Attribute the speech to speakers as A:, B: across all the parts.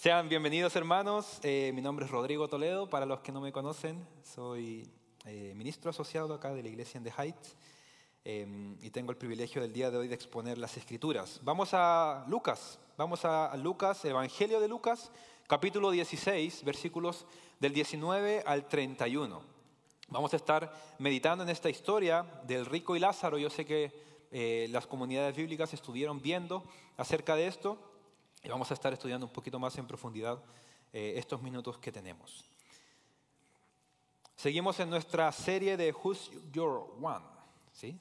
A: Sean bienvenidos, hermanos. Mi nombre es Rodrigo Toledo. Para los que no me conocen, soy ministro asociado acá de la iglesia en The Heights y tengo el privilegio del día de hoy de exponer las Escrituras. Vamos a Lucas, Evangelio de Lucas, capítulo 16, versículos del 19 al 31. Vamos a estar meditando en esta historia del rico y Lázaro. Yo sé que las comunidades bíblicas estuvieron viendo acerca de esto. Y vamos a estar estudiando un poquito más en profundidad estos minutos que tenemos. Seguimos en nuestra serie de Who's Your One, ¿sí?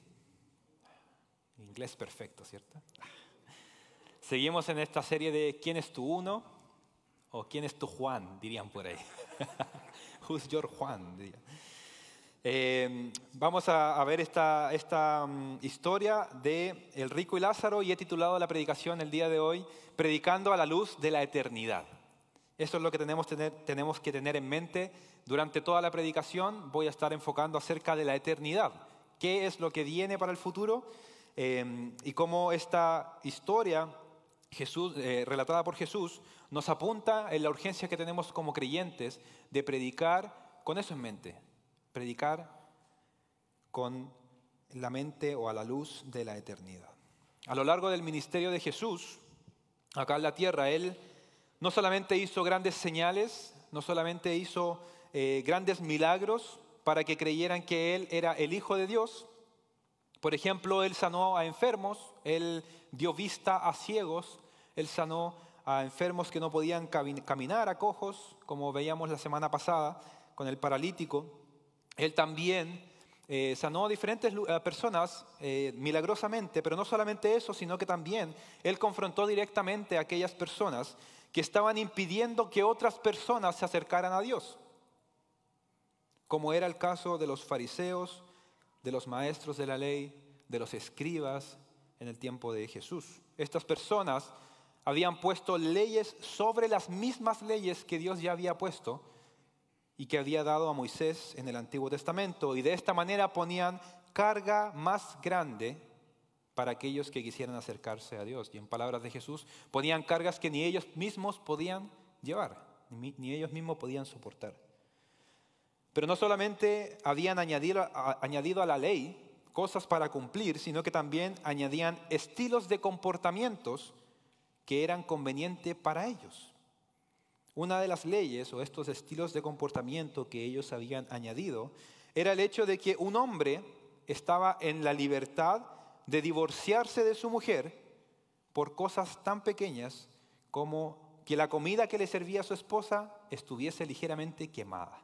A: Inglés perfecto, ¿cierto? Seguimos en esta serie de ¿Quién es tu uno? O ¿Quién es tu Juan? Dirían por ahí. Who's your Juan? Dirían. Vamos a ver esta historia de el rico y Lázaro y he titulado la predicación el día de hoy Predicando a la luz de la eternidad. Eso es lo que tenemos que tener en mente durante toda la predicación. Voy a estar enfocando acerca de la eternidad. ¿Qué es lo que viene para el futuro? Y cómo esta historia relatada por Jesús nos apunta en la urgencia que tenemos como creyentes de predicar con eso en mente. Predicar con la mente o a la luz de la eternidad. A lo largo del ministerio de Jesús, acá en la tierra, Él no solamente hizo grandes señales, no solamente hizo grandes milagros para que creyeran que Él era el Hijo de Dios. Por ejemplo, Él sanó a enfermos, Él dio vista a ciegos, Él sanó a enfermos que no podían caminar, a cojos, como veíamos la semana pasada con el paralítico. Él también sanó a diferentes personas milagrosamente, pero no solamente eso, sino que también Él confrontó directamente a aquellas personas que estaban impidiendo que otras personas se acercaran a Dios, como era el caso de los fariseos, de los maestros de la ley, de los escribas en el tiempo de Jesús. Estas personas habían puesto leyes sobre las mismas leyes que Dios ya había puesto y que había dado a Moisés en el Antiguo Testamento. Y de esta manera ponían carga más grande para aquellos que quisieran acercarse a Dios. Y en palabras de Jesús, ponían cargas que ni ellos mismos podían llevar, ni ellos mismos podían soportar. Pero no solamente habían añadido a la ley cosas para cumplir, sino que también añadían estilos de comportamientos que eran convenientes para ellos. Una de las leyes o estos estilos de comportamiento que ellos habían añadido era el hecho de que un hombre estaba en la libertad de divorciarse de su mujer por cosas tan pequeñas como que la comida que le servía a su esposa estuviese ligeramente quemada.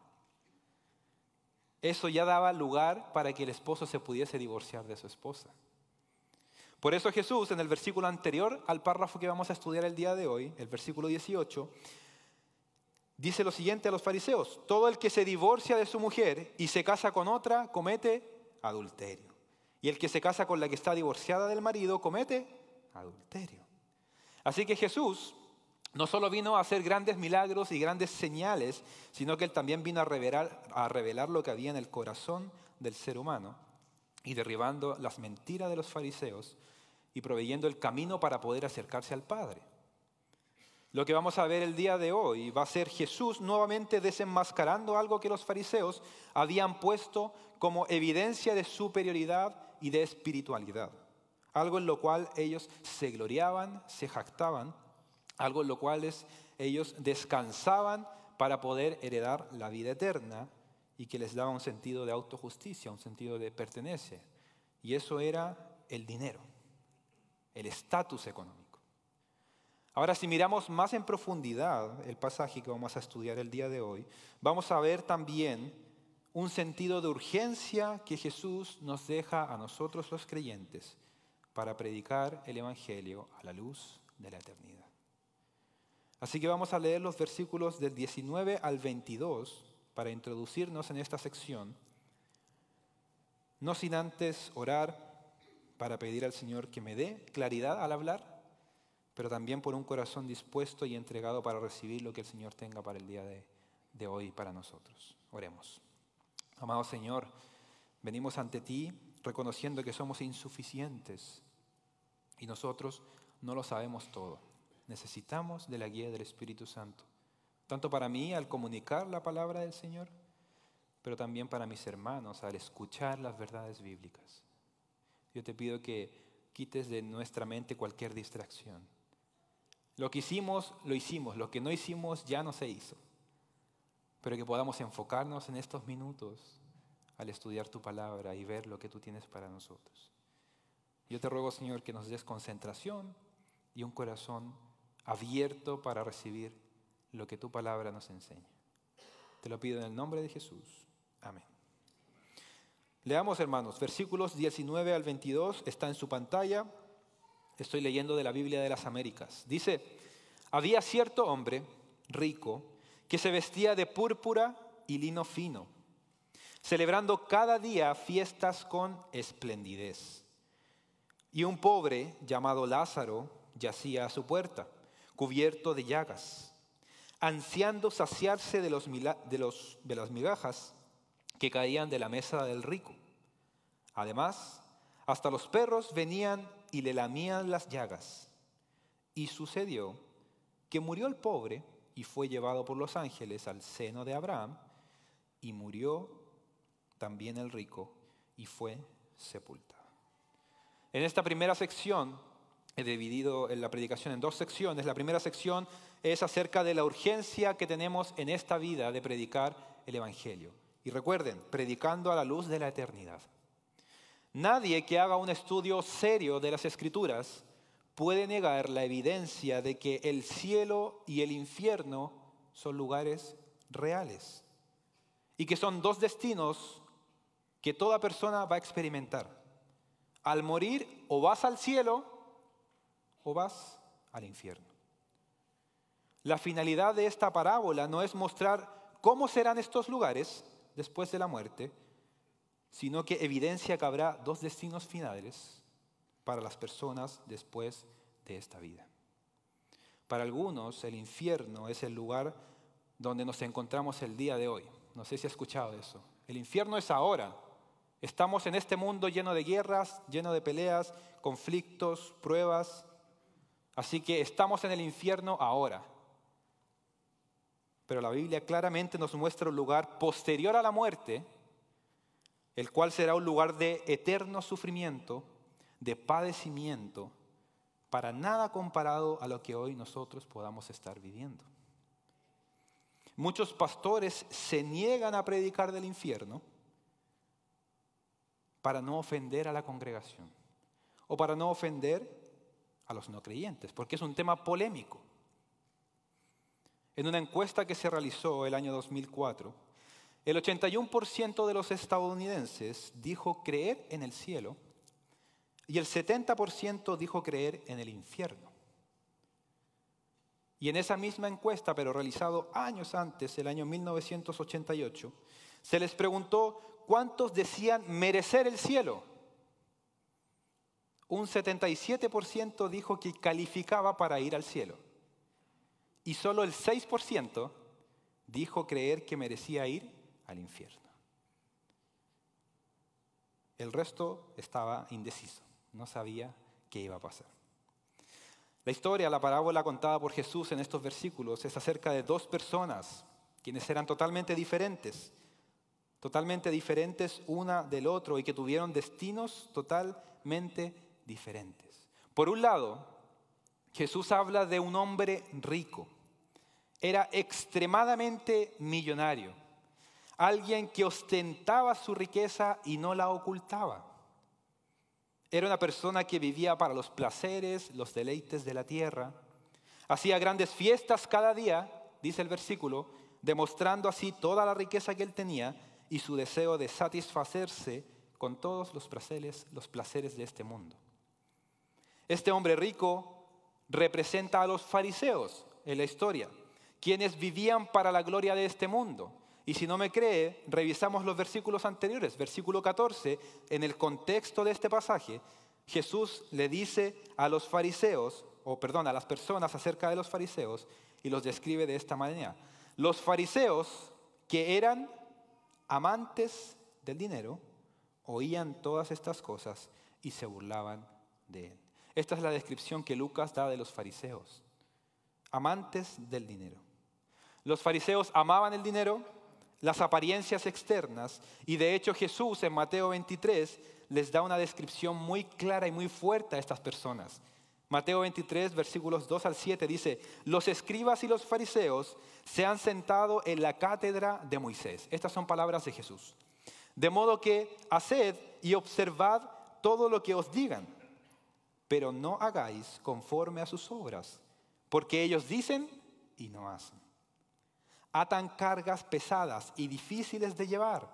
A: Eso ya daba lugar para que el esposo se pudiese divorciar de su esposa. Por eso Jesús, en el versículo anterior al párrafo que vamos a estudiar el día de hoy, el versículo 18, dice lo siguiente a los fariseos: todo el que se divorcia de su mujer y se casa con otra comete adulterio. Y el que se casa con la que está divorciada del marido comete adulterio. Así que Jesús no solo vino a hacer grandes milagros y grandes señales, sino que Él también vino a revelar lo que había en el corazón del ser humano y derribando las mentiras de los fariseos y proveyendo el camino para poder acercarse al Padre. Lo que vamos a ver el día de hoy va a ser Jesús nuevamente desenmascarando algo que los fariseos habían puesto como evidencia de superioridad y de espiritualidad. Algo en lo cual ellos se gloriaban, se jactaban, algo en lo cual ellos descansaban para poder heredar la vida eterna y que les daba un sentido de autojusticia, un sentido de pertenencia. Y eso era el dinero, el estatus económico. Ahora, si miramos más en profundidad el pasaje que vamos a estudiar el día de hoy, vamos a ver también un sentido de urgencia que Jesús nos deja a nosotros los creyentes para predicar el Evangelio a la luz de la eternidad. Así que vamos a leer los versículos del 19 al 22 para introducirnos en esta sección, no sin antes orar para pedir al Señor que me dé claridad al hablar, pero también por un corazón dispuesto y entregado para recibir lo que el Señor tenga para el día de hoy para nosotros. Oremos. Amado Señor, venimos ante ti reconociendo que somos insuficientes y nosotros no lo sabemos todo. necesitamos de la guía del Espíritu Santo. Tanto para mí al comunicar la palabra del Señor, pero también para mis hermanos al escuchar las verdades bíblicas. Yo te pido que quites de nuestra mente cualquier distracción. Lo que hicimos, lo hicimos. Lo que no hicimos, ya no se hizo. Pero que podamos enfocarnos en estos minutos al estudiar tu palabra y ver lo que tú tienes para nosotros. Yo te ruego, Señor, que nos des concentración y un corazón abierto para recibir lo que tu palabra nos enseña. Te lo pido en el nombre de Jesús. Amén. Leamos, hermanos, versículos 19 al 22, está en su pantalla. Estoy leyendo de la Biblia de las Américas. Dice, había cierto hombre rico que se vestía de púrpura y lino fino, celebrando cada día fiestas con esplendidez. Y un pobre llamado Lázaro yacía a su puerta, cubierto de llagas, ansiando saciarse de las migajas que caían de la mesa del rico. Además, hasta los perros venían y le lamían las llagas. Y sucedió que murió el pobre y fue llevado por los ángeles al seno de Abraham, y murió también el rico y fue sepultado. En esta primera sección, he dividido la predicación en dos secciones. La primera sección es acerca de la urgencia que tenemos en esta vida de predicar el Evangelio. Y recuerden, predicando a la luz de la eternidad. Nadie que haga un estudio serio de las Escrituras puede negar la evidencia de que el cielo y el infierno son lugares reales y que son dos destinos que toda persona va a experimentar. Al morir, o vas al cielo o vas al infierno. La finalidad de esta parábola no es mostrar cómo serán estos lugares después de la muerte, sino que evidencia que habrá dos destinos finales para las personas después de esta vida. Para algunos, el infierno es el lugar donde nos encontramos el día de hoy. No sé si has escuchado eso. El infierno es ahora. Estamos en este mundo lleno de guerras, lleno de peleas, conflictos, pruebas. Así que estamos en el infierno ahora. Pero la Biblia claramente nos muestra un lugar posterior a la muerte, el cual será un lugar de eterno sufrimiento, de padecimiento, para nada comparado a lo que hoy nosotros podamos estar viviendo. Muchos pastores se niegan a predicar del infierno para no ofender a la congregación o para no ofender a los no creyentes, porque es un tema polémico. En una encuesta que se realizó el año 2004, el 81% de los estadounidenses dijo creer en el cielo y el 70% dijo creer en el infierno. Y en esa misma encuesta, pero realizado años antes, el año 1988, se les preguntó cuántos decían merecer el cielo. Un 77% dijo que calificaba para ir al cielo. Y solo el 6% dijo creer que merecía ir al infierno. El resto estaba indeciso, no sabía qué iba a pasar. La historia, la parábola contada por Jesús en estos versículos es acerca de dos personas, quienes eran totalmente diferentes una del otro y que tuvieron destinos totalmente diferentes. Por un lado, Jesús habla de un hombre rico. Era extremadamente millonario, alguien que ostentaba su riqueza y no la ocultaba. Era una persona que vivía para los placeres, los deleites de la tierra. Hacía grandes fiestas cada día, dice el versículo, demostrando así toda la riqueza que él tenía y su deseo de satisfacerse con todos los placeres de este mundo. Este hombre rico representa a los fariseos en la historia, quienes vivían para la gloria de este mundo. Y si no me cree, revisamos los versículos anteriores. Versículo 14, en el contexto de este pasaje, Jesús le dice a los fariseos, a las personas acerca de los fariseos, y los describe de esta manera. Los fariseos, que eran amantes del dinero, oían todas estas cosas y se burlaban de él. Esta es la descripción que Lucas da de los fariseos. amantes del dinero. Los fariseos amaban el dinero, las apariencias externas, y de hecho Jesús en Mateo 23 les da una descripción muy clara y muy fuerte a estas personas. Mateo 23, versículos 2 al 7 dice: los escribas y los fariseos se han sentado en la cátedra de Moisés. Estas son palabras de Jesús. De modo que haced y observad todo lo que os digan, pero no hagáis conforme a sus obras, porque ellos dicen y no hacen. Atan cargas pesadas y difíciles de llevar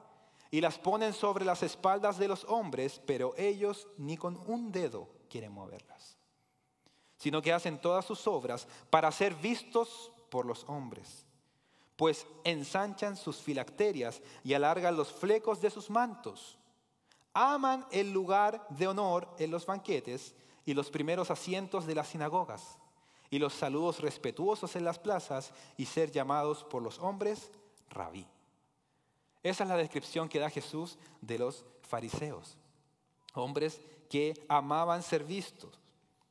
A: y las ponen sobre las espaldas de los hombres, pero ellos ni con un dedo quieren moverlas, sino que hacen todas sus obras para ser vistos por los hombres. Pues ensanchan sus filacterias y alargan los flecos de sus mantos. Aman el lugar de honor en los banquetes y los primeros asientos de las sinagogas y los saludos respetuosos en las plazas y ser llamados por los hombres rabí. Esa es la descripción que da Jesús de los fariseos. Hombres que amaban ser vistos,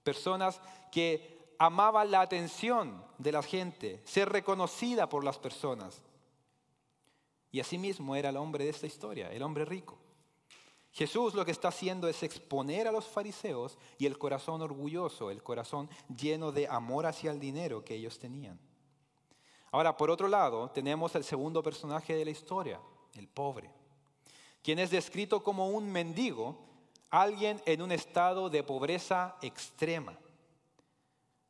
A: personas que amaban la atención de la gente, ser reconocida por las personas. Y asimismo era el hombre de esta historia, el hombre rico. Jesús lo que está haciendo es exponer a los fariseos y el corazón orgulloso, el corazón lleno de amor hacia el dinero que ellos tenían. Ahora, por otro lado, tenemos el segundo personaje de la historia, el pobre, quien es descrito como un mendigo, alguien en un estado de pobreza extrema.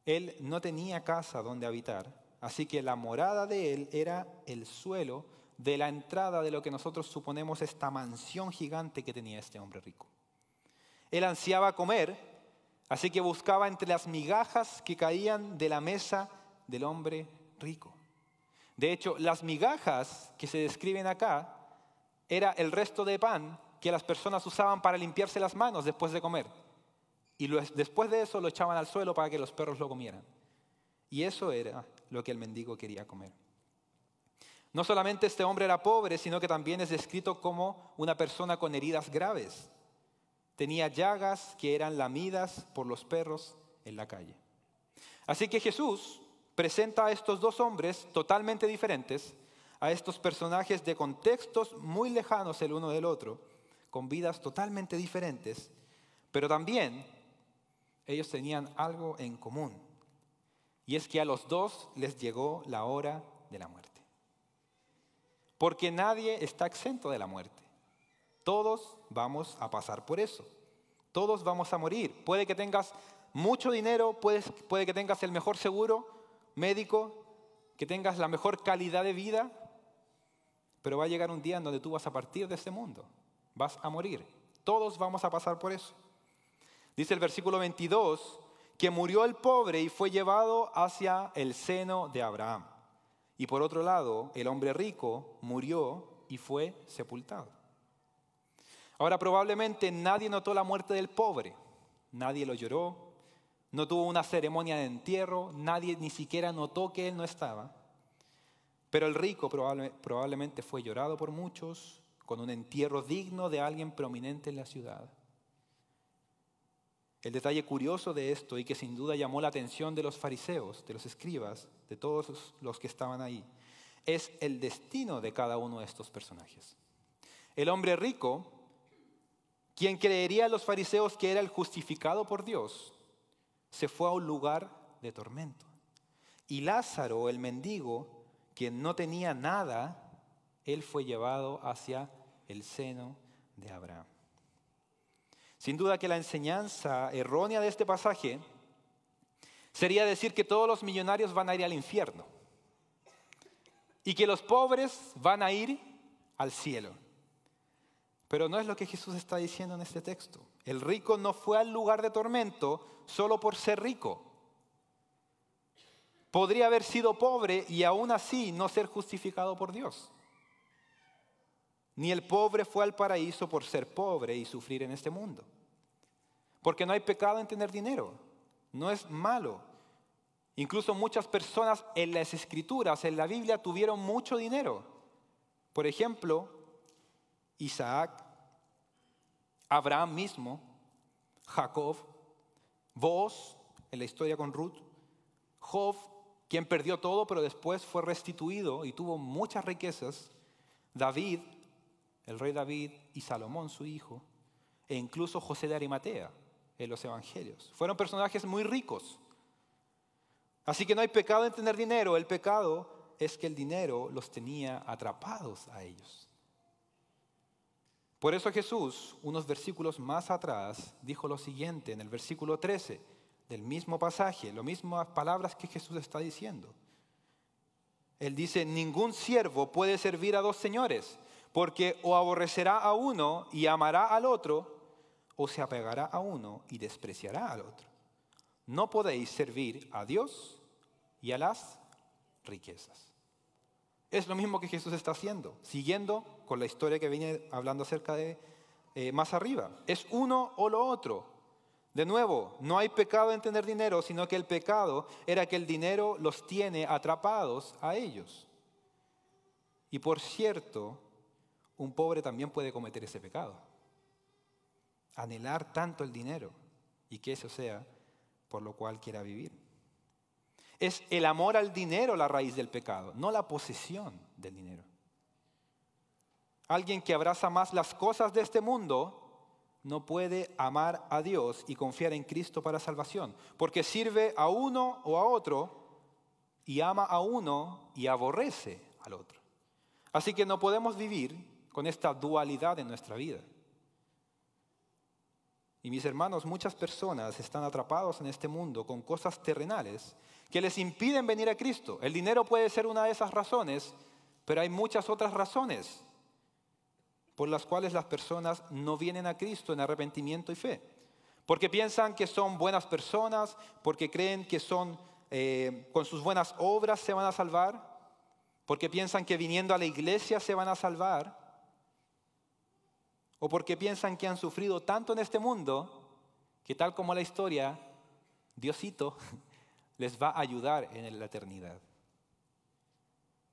A: Él no tenía casa donde habitar, así que la morada de él era el suelo de la entrada de lo que nosotros suponemos esta mansión gigante que tenía este hombre rico. Él ansiaba comer, así que buscaba entre las migajas que caían de la mesa del hombre rico. De hecho, las migajas que se describen acá era el resto de pan que las personas usaban para limpiarse las manos después de comer. Y después de eso lo echaban al suelo para que los perros lo comieran. Y eso era lo que el mendigo quería comer. No solamente este hombre era pobre, sino que también es descrito como una persona con heridas graves. Tenía llagas que eran lamidas por los perros en la calle. Así que Jesús presenta a estos dos hombres totalmente diferentes, a estos personajes de contextos muy lejanos el uno del otro, con vidas totalmente diferentes, pero también ellos tenían algo en común, y es que a los dos les llegó la hora de la muerte. Porque nadie está exento de la muerte. Todos vamos a pasar por eso. Todos vamos a morir. Puede que tengas mucho dinero, puede que tengas el mejor seguro médico, que tengas la mejor calidad de vida, pero va a llegar un día en donde tú vas a partir de este mundo. Vas a morir. Todos vamos a pasar por eso. Dice el versículo 22 que murió el pobre y fue llevado hacia el seno de Abraham. Y por otro lado, el hombre rico murió y fue sepultado. Ahora, probablemente nadie notó la muerte del pobre. Nadie lo lloró, no tuvo una ceremonia de entierro, nadie ni siquiera notó que él no estaba. Pero el rico probablemente fue llorado por muchos, con un entierro digno de alguien prominente en la ciudad. El detalle curioso de esto, y que sin duda llamó la atención de los fariseos, de los escribas, de todos los que estaban ahí, es el destino de cada uno de estos personajes. El hombre rico, quien creería a los fariseos que era el justificado por Dios, se fue a un lugar de tormento. Y Lázaro, el mendigo, quien no tenía nada, él fue llevado hacia el seno de Abraham. Sin duda que la enseñanza errónea de este pasaje sería decir que todos los millonarios van a ir al infierno y que los pobres van a ir al cielo. Pero no es lo que Jesús está diciendo en este texto. El rico no fue al lugar de tormento solo por ser rico. Podría haber sido pobre y aún así no ser justificado por Dios. Ni el pobre fue al paraíso por ser pobre y sufrir en este mundo. Porque no hay pecado en tener dinero. No es malo. Incluso muchas personas en las Escrituras, en la Biblia, tuvieron mucho dinero. Por ejemplo, Isaac, Abraham mismo, Jacob, Booz, en la historia con Ruth, Job, quien perdió todo pero después fue restituido y tuvo muchas riquezas, David, el rey David, y Salomón, su hijo, e incluso José de Arimatea en los evangelios. Fueron personajes muy ricos. Así que no hay pecado en tener dinero, el pecado es que el dinero los tenía atrapados a ellos. Por eso Jesús, unos versículos más atrás, dijo lo siguiente en el versículo 13 del mismo pasaje, las mismas palabras que Jesús está diciendo. Él dice, ningún siervo puede servir a dos señores, porque o aborrecerá a uno y amará al otro, o se apegará a uno y despreciará al otro. No podéis servir a Dios y a las riquezas. Es lo mismo que Jesús está haciendo, siguiendo con la historia que viene hablando acerca de más arriba. Es uno o lo otro. De nuevo, no hay pecado en tener dinero, sino que el pecado era que el dinero los tiene atrapados a ellos. Y por cierto, un pobre también puede cometer ese pecado. Anhelar tanto el dinero y que eso sea por lo cual quiera vivir. Es el amor al dinero la raíz del pecado, no la posesión del dinero. Alguien que abraza más las cosas de este mundo no puede amar a Dios y confiar en Cristo para salvación, porque sirve a uno o a otro y ama a uno y aborrece al otro. Así que no podemos vivir con esta dualidad en nuestra vida. Y mis hermanos, muchas personas están atrapados en este mundo con cosas terrenales que les impiden venir a Cristo. El dinero puede ser una de esas razones, pero hay muchas otras razones por las cuales las personas no vienen a Cristo en arrepentimiento y fe. Porque piensan que son buenas personas, porque creen que con sus buenas obras se van a salvar, porque piensan que viniendo a la iglesia se van a salvar, o porque piensan que han sufrido tanto en este mundo que tal como la historia, Diosito les va a ayudar en la eternidad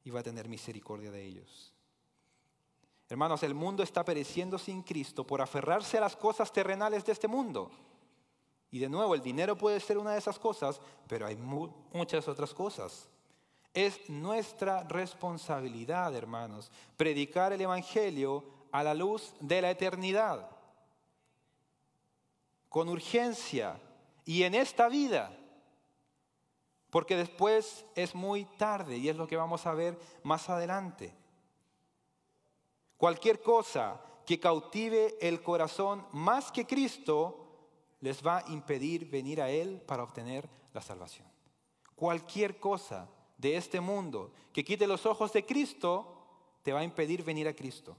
A: y va a tener misericordia de ellos. Hermanos, el mundo está pereciendo sin Cristo por aferrarse a las cosas terrenales de este mundo. Y de nuevo, el dinero puede ser una de esas cosas, pero hay muchas otras cosas. Es nuestra responsabilidad, hermanos, predicar el Evangelio a la luz de la eternidad, con urgencia y en esta vida, porque después es muy tarde y es lo que vamos a ver más adelante. Cualquier cosa que cautive el corazón más que Cristo les va a impedir venir a Él para obtener la salvación. Cualquier cosa de este mundo que quite los ojos de Cristo te va a impedir venir a Cristo,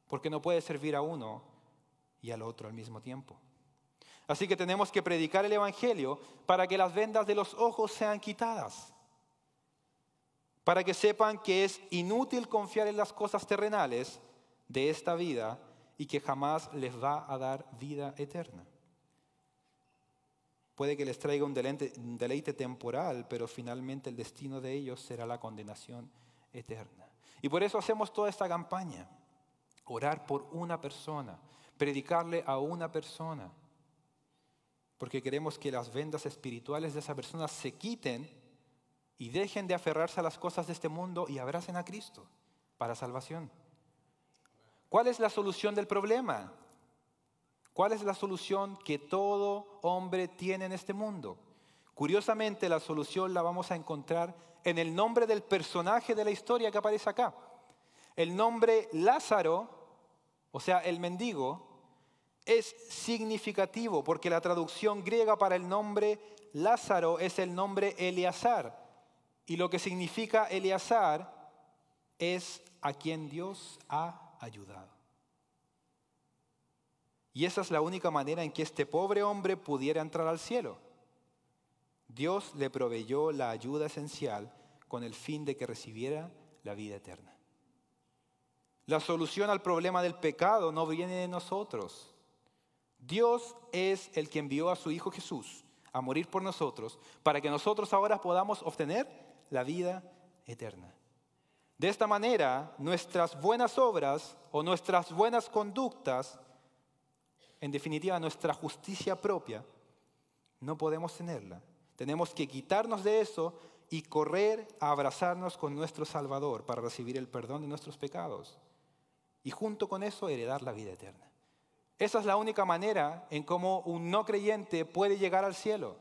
A: porque no puedes servir a uno y al otro al mismo tiempo. Así que tenemos que predicar el Evangelio para que las vendas de los ojos sean quitadas, para que sepan que es inútil confiar en las cosas terrenales de esta vida y que jamás les va a dar vida eterna. Puede que les traiga un deleite temporal, pero finalmente el destino de ellos será la condenación eterna. Y por eso hacemos toda esta campaña. Orar por una persona, predicarle a una persona, porque queremos que las vendas espirituales de esa persona se quiten y dejen de aferrarse a las cosas de este mundo y abracen a Cristo para salvación. ¿Cuál es la solución del problema? ¿Cuál es la solución que todo hombre tiene en este mundo? Curiosamente, la solución la vamos a encontrar en el nombre del personaje de la historia que aparece acá. El nombre Lázaro, o sea, el mendigo, es significativo porque la traducción griega para el nombre Lázaro es el nombre Eleazar. Y lo que significa Eleazar es a quien Dios ha ayudado. Y esa es la única manera en que este pobre hombre pudiera entrar al cielo. Dios le proveyó la ayuda esencial con el fin de que recibiera la vida eterna. La solución al problema del pecado no viene de nosotros. Dios es el que envió a su Hijo Jesús a morir por nosotros para que nosotros ahora podamos obtener la vida eterna. De esta manera, nuestras buenas obras o nuestras buenas conductas, en definitiva nuestra justicia propia, no podemos tenerla. Tenemos que quitarnos de eso y correr a abrazarnos con nuestro Salvador para recibir el perdón de nuestros pecados. Y junto con eso heredar la vida eterna. Esa es la única manera en cómo un no creyente puede llegar al cielo.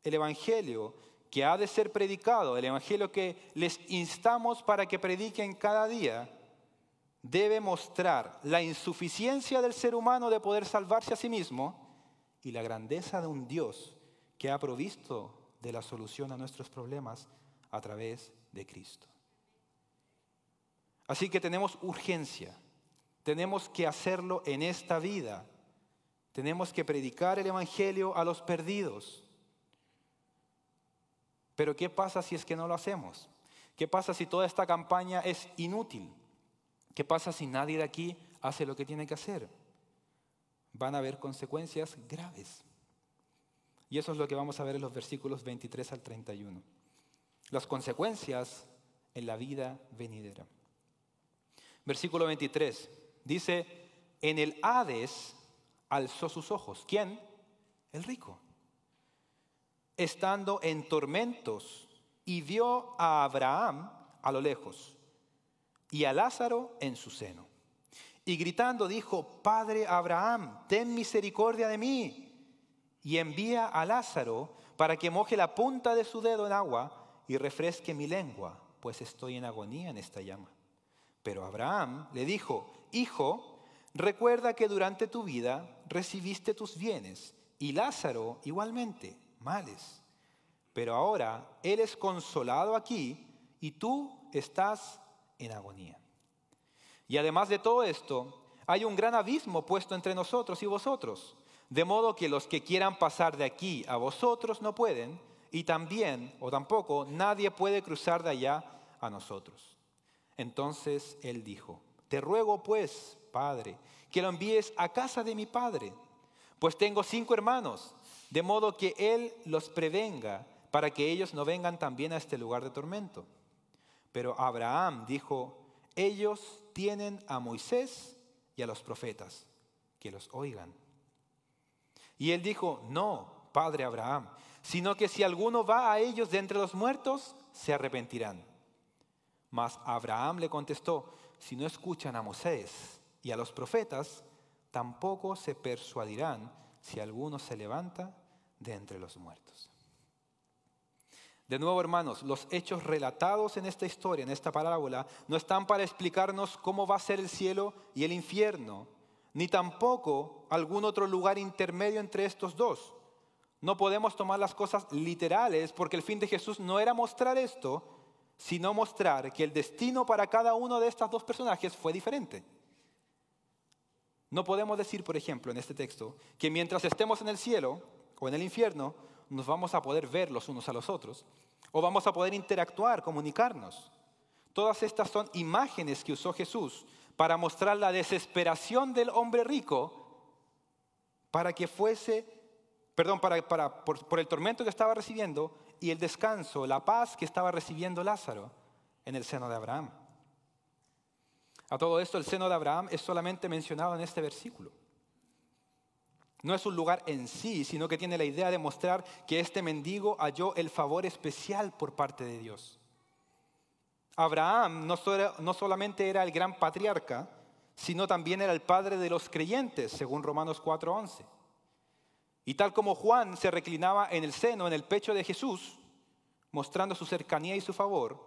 A: El evangelio que ha de ser predicado, el evangelio que les instamos para que prediquen cada día, debe mostrar la insuficiencia del ser humano de poder salvarse a sí mismo y la grandeza de un Dios que ha provisto de la solución a nuestros problemas a través de Cristo. Así que tenemos urgencia, tenemos que hacerlo en esta vida, tenemos que predicar el evangelio a los perdidos. Pero ¿qué pasa si es que no lo hacemos? ¿Qué pasa si toda esta campaña es inútil? ¿Qué pasa si nadie de aquí hace lo que tiene que hacer? Van a haber consecuencias graves. Y eso es lo que vamos a ver en los versículos 23 al 31. Las consecuencias en la vida venidera. Versículo 23 dice, en el Hades alzó sus ojos. ¿Quién? El rico. Estando en tormentos, y vio a Abraham a lo lejos y a Lázaro en su seno. Y gritando dijo, Padre Abraham, ten misericordia de mí, y envía a Lázaro para que moje la punta de su dedo en agua y refresque mi lengua, pues estoy en agonía en esta llama. Pero Abraham le dijo, Hijo, recuerda que durante tu vida recibiste tus bienes, y Lázaro igualmente males. Pero ahora él es consolado aquí y tú estás en agonía. Y además de todo esto, hay un gran abismo puesto entre nosotros y vosotros, de modo que los que quieran pasar de aquí a vosotros no pueden, y también o tampoco nadie puede cruzar de allá a nosotros. Entonces él dijo, te ruego pues, Padre, que lo envíes a casa de mi padre, pues tengo 5 hermanos, de modo que él los prevenga para que ellos no vengan también a este lugar de tormento. Pero Abraham dijo, ellos tienen a Moisés y a los profetas, que los oigan. Y él dijo, no, padre Abraham, sino que si alguno va a ellos de entre los muertos, se arrepentirán. Mas Abraham le contestó, si no escuchan a Moisés y a los profetas, tampoco se persuadirán si alguno se levanta de entre los muertos. De nuevo, hermanos, los hechos relatados en esta historia, en esta parábola, no están para explicarnos cómo va a ser el cielo y el infierno, ni tampoco algún otro lugar intermedio entre estos dos. No podemos tomar las cosas literales porque el fin de Jesús no era mostrar esto, sino mostrar que el destino para cada uno de estos dos personajes fue diferente. No podemos decir, por ejemplo, en este texto, que mientras estemos en el cielo o en el infierno, nos vamos a poder ver los unos a los otros, o vamos a poder interactuar, comunicarnos. Todas estas son imágenes que usó Jesús para mostrar la desesperación del hombre rico para que fuese, por el tormento que estaba recibiendo y el descanso, la paz que estaba recibiendo Lázaro en el seno de Abraham. A todo esto, el seno de Abraham es solamente mencionado en este versículo. No es un lugar en sí, sino que tiene la idea de mostrar que este mendigo halló el favor especial por parte de Dios. Abraham no solamente era el gran patriarca, sino también era el padre de los creyentes, según Romanos 4:11. Y tal como Juan se reclinaba en el seno, en el pecho de Jesús, mostrando su cercanía y su favor,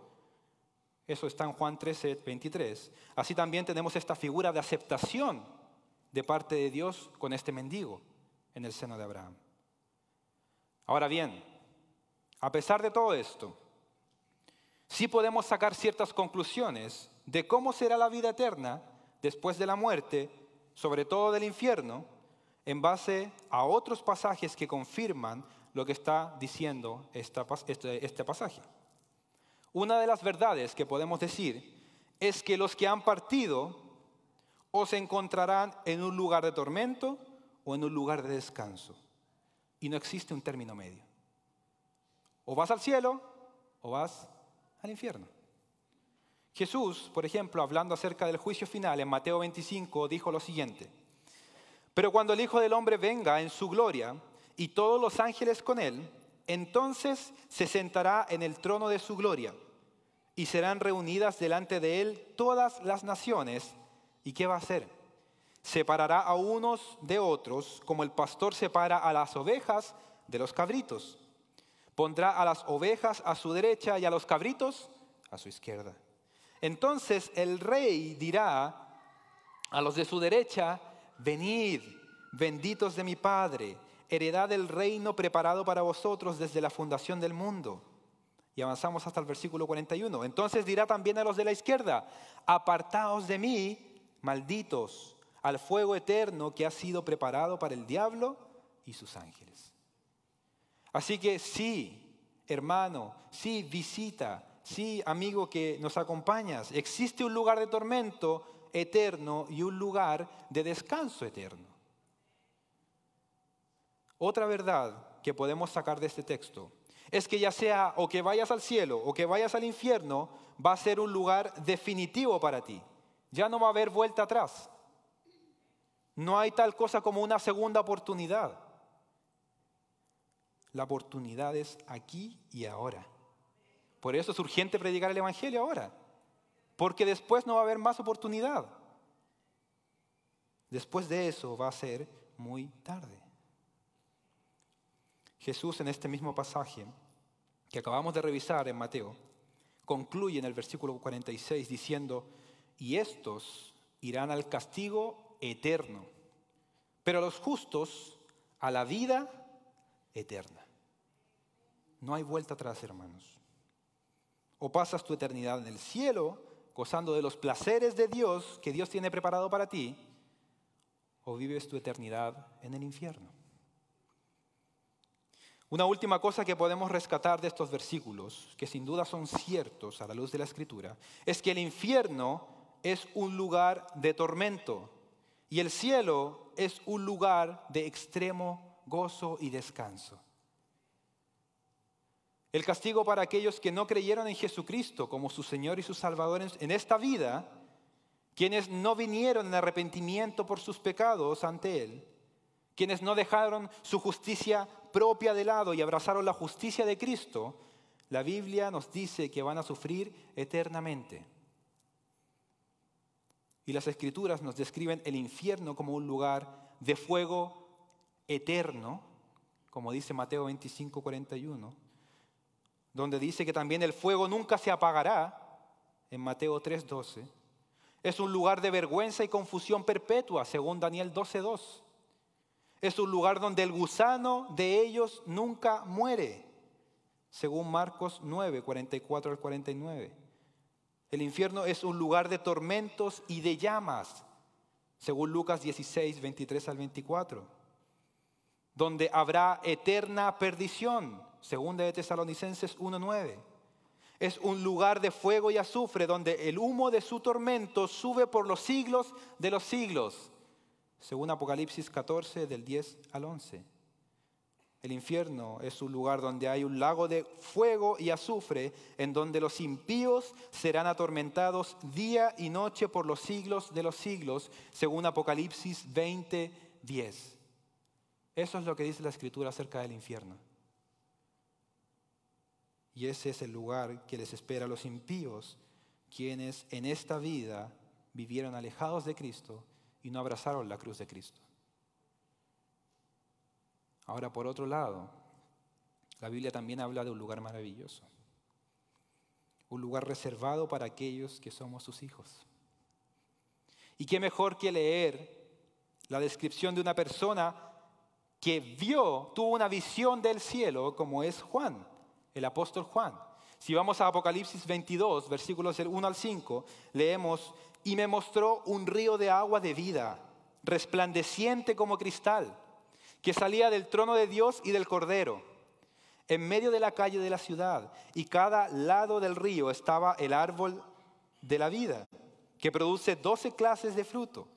A: eso está en Juan 13:23, así también tenemos esta figura de aceptación de parte de Dios con este mendigo en el seno de Abraham. Ahora bien, a pesar de todo esto, sí podemos sacar ciertas conclusiones de cómo será la vida eterna después de la muerte, sobre todo del infierno, en base a otros pasajes que confirman lo que está diciendo este pasaje. Una de las verdades que podemos decir es que los que han partido o se encontrarán en un lugar de tormento o en un lugar de descanso. Y no existe un término medio. O vas al cielo o vas al infierno. Jesús, por ejemplo, hablando acerca del juicio final en Mateo 25, dijo lo siguiente: pero cuando el Hijo del Hombre venga en su gloria y todos los ángeles con él, Entonces se sentará en el trono de su gloria y serán reunidas delante de él todas las naciones. ¿Y qué va a hacer? Separará a unos de otros, como el pastor separa a las ovejas de los cabritos. Pondrá a las ovejas a su derecha y a los cabritos a su izquierda. Entonces el rey dirá a los de su derecha: venid, benditos de mi Padre, heredad del reino preparado para vosotros desde la fundación del mundo. Y avanzamos hasta el versículo 41. Entonces dirá también a los de la izquierda: apartaos de mí, malditos, al fuego eterno que ha sido preparado para el diablo y sus ángeles. Así que sí, hermano, sí, visita, sí, amigo que nos acompañas, existe un lugar de tormento eterno y un lugar de descanso eterno. Otra verdad que podemos sacar de este texto es que ya sea o que vayas al cielo o que vayas al infierno, va a ser un lugar definitivo para ti. Ya no va a haber vuelta atrás. No hay tal cosa como una segunda oportunidad. La oportunidad es aquí y ahora. Por eso es urgente predicar el Evangelio ahora. Porque después no va a haber más oportunidad. Después de eso va a ser muy tarde. Jesús, en este mismo pasaje que acabamos de revisar en Mateo, concluye en el versículo 46 diciendo: y estos irán al castigo eterno, pero los justos a la vida eterna. No hay vuelta atrás, hermanos. O pasas tu eternidad en el cielo, gozando de los placeres de Dios que Dios tiene preparado para ti, o vives tu eternidad en el infierno. Una última cosa que podemos rescatar de estos versículos, que sin duda son ciertos a la luz de la Escritura, es que el infierno es un lugar de tormento y el cielo es un lugar de extremo gozo y descanso. El castigo para aquellos que no creyeron en Jesucristo como su Señor y su Salvador en esta vida, quienes no vinieron en arrepentimiento por sus pecados ante Él, quienes no dejaron su justicia propia de lado y abrazaron la justicia de Cristo, la Biblia nos dice que van a sufrir eternamente. Y las Escrituras nos describen el infierno como un lugar de fuego eterno, como dice Mateo 25:41, donde dice que también el fuego nunca se apagará, en Mateo 3:12. Es un lugar de vergüenza y confusión perpetua, según Daniel 12:2. Es un lugar donde el gusano de ellos nunca muere, según Marcos 9:44-49. El infierno es un lugar de tormentos y de llamas, según Lucas 16:23-24. Donde habrá eterna perdición, según de Tesalonicenses 1:9. Es un lugar de fuego y azufre, donde el humo de su tormento sube por los siglos de los siglos, según Apocalipsis 14, del 10 al 11. El infierno es un lugar donde hay un lago de fuego y azufre, en donde los impíos serán atormentados día y noche por los siglos de los siglos, según Apocalipsis 20, 10. Eso es lo que dice la Escritura acerca del infierno. Y ese es el lugar que les espera a los impíos, quienes en esta vida vivieron alejados de Cristo y no abrazaron la cruz de Cristo. Ahora, por otro lado, la Biblia también habla de un lugar maravilloso. Un lugar reservado para aquellos que somos sus hijos. Y qué mejor que leer la descripción de una persona que tuvo una visión del cielo, como es Juan, el apóstol Juan. Si vamos a Apocalipsis 22, versículos del 1 al 5, leemos: y me mostró un río de agua de vida, resplandeciente como cristal, que salía del trono de Dios y del Cordero, en medio de la calle de la ciudad, y cada lado del río estaba el árbol de la vida, que produce 12 clases de fruto,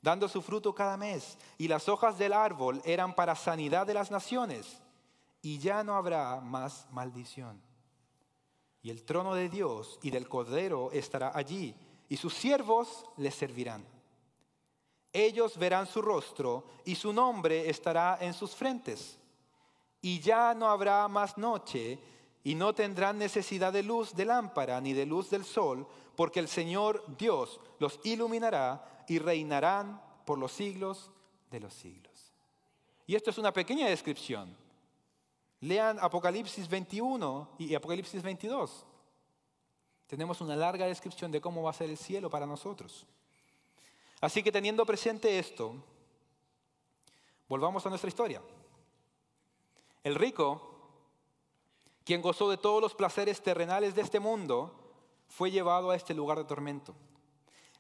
A: dando su fruto cada mes, y las hojas del árbol eran para sanidad de las naciones, y ya no habrá más maldición. Y el trono de Dios y del Cordero estará allí, y sus siervos les servirán. Ellos verán su rostro, y su nombre estará en sus frentes. y ya no habrá más noche, y no tendrán necesidad de luz de lámpara ni de luz del sol, porque el Señor Dios los iluminará y reinarán por los siglos de los siglos. Y esto es una pequeña descripción. Lean Apocalipsis 21 y Apocalipsis 22. Tenemos una larga descripción de cómo va a ser el cielo para nosotros. Así que teniendo presente esto, volvamos a nuestra historia. El rico, quien gozó de todos los placeres terrenales de este mundo, fue llevado a este lugar de tormento.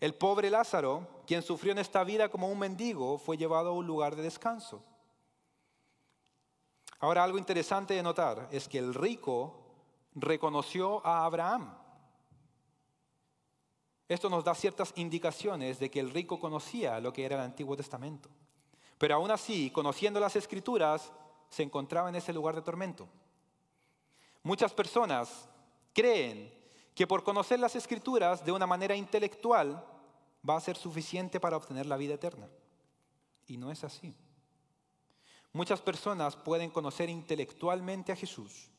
A: El pobre Lázaro, quien sufrió en esta vida como un mendigo, fue llevado a un lugar de descanso. Ahora, algo interesante de notar es que el rico reconoció a Abraham. Esto nos da ciertas indicaciones de que el rico conocía lo que era el Antiguo Testamento. Pero aún así, conociendo las Escrituras, se encontraba en ese lugar de tormento. Muchas personas creen que por conocer las Escrituras de una manera intelectual va a ser suficiente para obtener la vida eterna. Y no es así. Muchas personas pueden conocer intelectualmente a Jesús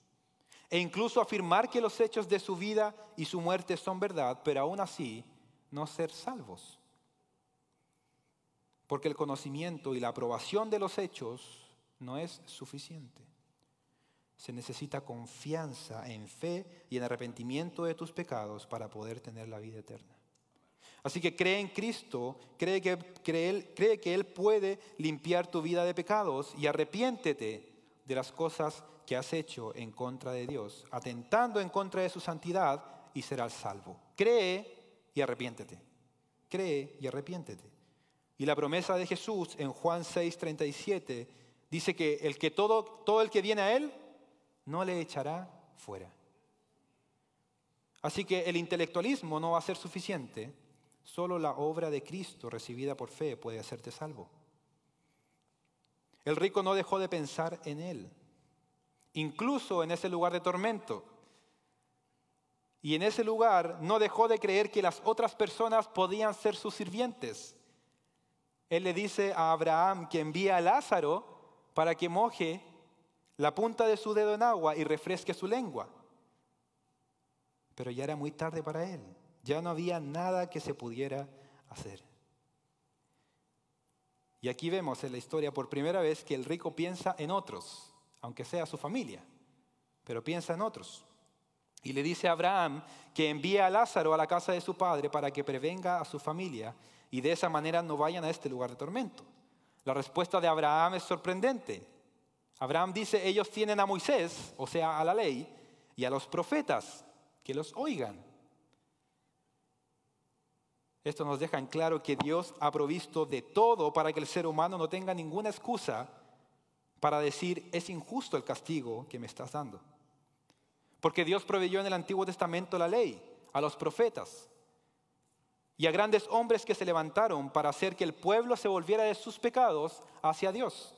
A: e incluso afirmar que los hechos de su vida y su muerte son verdad, pero aún así no ser salvos. Porque el conocimiento y la aprobación de los hechos no es suficiente. Se necesita confianza en fe y en arrepentimiento de tus pecados para poder tener la vida eterna. Así que cree en Cristo, cree que Él puede limpiar tu vida de pecados y arrepiéntete de las cosas que has hecho en contra de Dios, atentando en contra de su santidad, y serás salvo. Cree y arrepiéntete. Cree y arrepiéntete. Y la promesa de Jesús en Juan 6:37 dice que todo el que viene a Él no le echará fuera. Así que el intelectualismo no va a ser suficiente. Solo la obra de Cristo recibida por fe puede hacerte salvo. El rico no dejó de pensar en Él, incluso en ese lugar de tormento. Y en ese lugar no dejó de creer que las otras personas podían ser sus sirvientes. Él le dice a Abraham que envíe a Lázaro para que moje la punta de su dedo en agua y refresque su lengua. Pero ya era muy tarde para él. Ya no había nada que se pudiera hacer. Y aquí vemos en la historia por primera vez que el rico piensa en otros, aunque sea su familia, pero piensa en otros. Y le dice a Abraham que envíe a Lázaro a la casa de su padre para que prevenga a su familia y de esa manera no vayan a este lugar de tormento. La respuesta de Abraham es sorprendente. Abraham dice, ellos tienen a Moisés, o sea, a la ley, y a los profetas, que los oigan. Esto nos deja en claro que Dios ha provisto de todo para que el ser humano no tenga ninguna excusa para decir, es injusto el castigo que me estás dando. Porque Dios proveyó en el Antiguo Testamento la ley, a los profetas y a grandes hombres que se levantaron para hacer que el pueblo se volviera de sus pecados hacia Dios.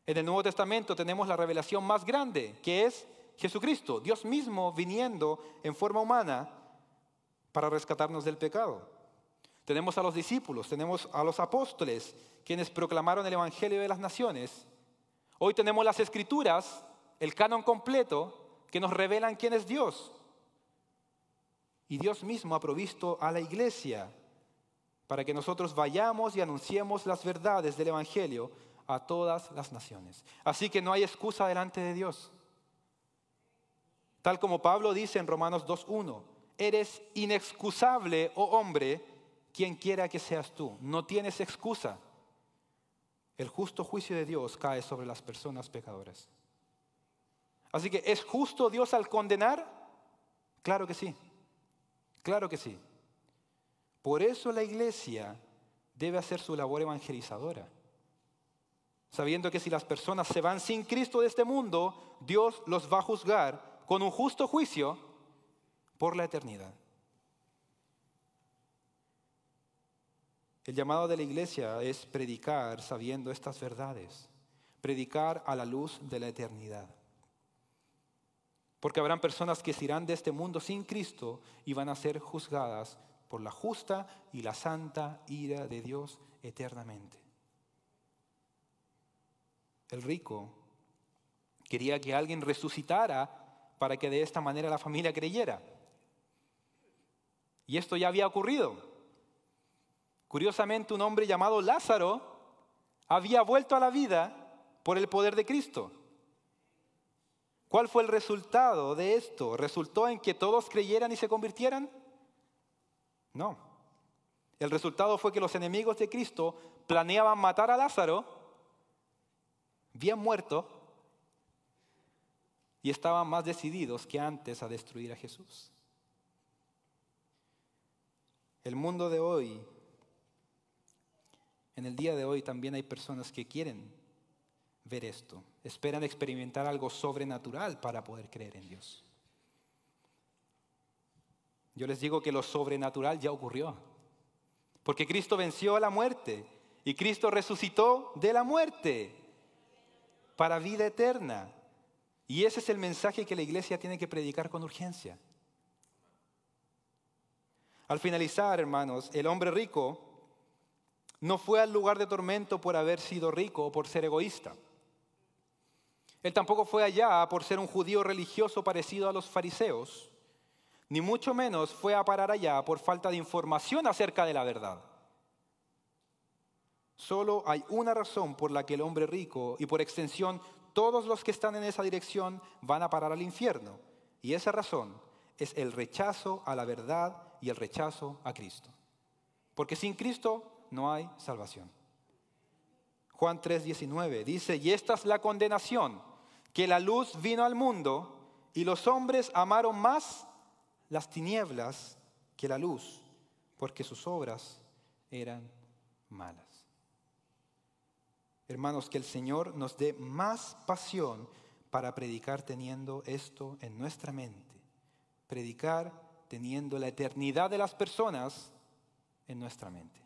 A: En el Nuevo Testamento tenemos la revelación más grande, que es Jesucristo, Dios mismo viniendo en forma humana para rescatarnos del pecado. Tenemos a los discípulos, tenemos a los apóstoles, quienes proclamaron el Evangelio de las naciones. Hoy tenemos las Escrituras, el canon completo, que nos revelan quién es Dios. Y Dios mismo ha provisto a la iglesia para que nosotros vayamos y anunciemos las verdades del Evangelio a todas las naciones. Así que no hay excusa delante de Dios. Tal como Pablo dice en Romanos 2:1, eres inexcusable, oh hombre, quien quiera que seas tú. No tienes excusa. El justo juicio de Dios cae sobre las personas pecadoras. Así que, ¿es justo Dios al condenar? Claro que sí. Claro que sí. Por eso la iglesia debe hacer su labor evangelizadora. Sabiendo que si las personas se van sin Cristo de este mundo, Dios los va a juzgar con un justo juicio por la eternidad. El llamado de la iglesia es predicar sabiendo estas verdades. Predicar a la luz de la eternidad. Porque habrán personas que se irán de este mundo sin Cristo y van a ser juzgadas por la justa y la santa ira de Dios eternamente. El rico Quería que alguien resucitara para que de esta manera la familia creyera. Y esto ya había ocurrido. Curiosamente, un hombre llamado Lázaro había vuelto a la vida por el poder de Cristo. ¿Cuál fue el resultado de esto? ¿Resultó en que todos creyeran y se convirtieran? No. El resultado fue que los enemigos de Cristo planeaban matar a Lázaro, bien muerto, y estaban más decididos que antes a destruir a Jesús. El mundo de hoy, en el día de hoy también hay personas que quieren ver esto. Esperan experimentar algo sobrenatural para poder creer en Dios. Yo les digo que lo sobrenatural ya ocurrió. Porque Cristo venció a la muerte y Cristo resucitó de la muerte para vida eterna. Y ese es el mensaje que la iglesia tiene que predicar con urgencia. Al finalizar, hermanos, el hombre rico no fue al lugar de tormento por haber sido rico o por ser egoísta. Él tampoco fue allá por ser un judío religioso parecido a los fariseos, ni mucho menos fue a parar allá por falta de información acerca de la verdad. Solo hay una razón por la que el hombre rico, y por extensión todos los que están en esa dirección, van a parar al infierno. Y esa razón es el rechazo a la verdad y el rechazo a Cristo. Porque sin Cristo no hay salvación. Juan 3:19 dice, y esta es la condenación, que la luz vino al mundo y los hombres amaron más las tinieblas que la luz, porque sus obras eran malas. Hermanos, que el Señor nos dé más pasión para predicar teniendo esto en nuestra mente. Predicar teniendo la eternidad de las personas en nuestra mente.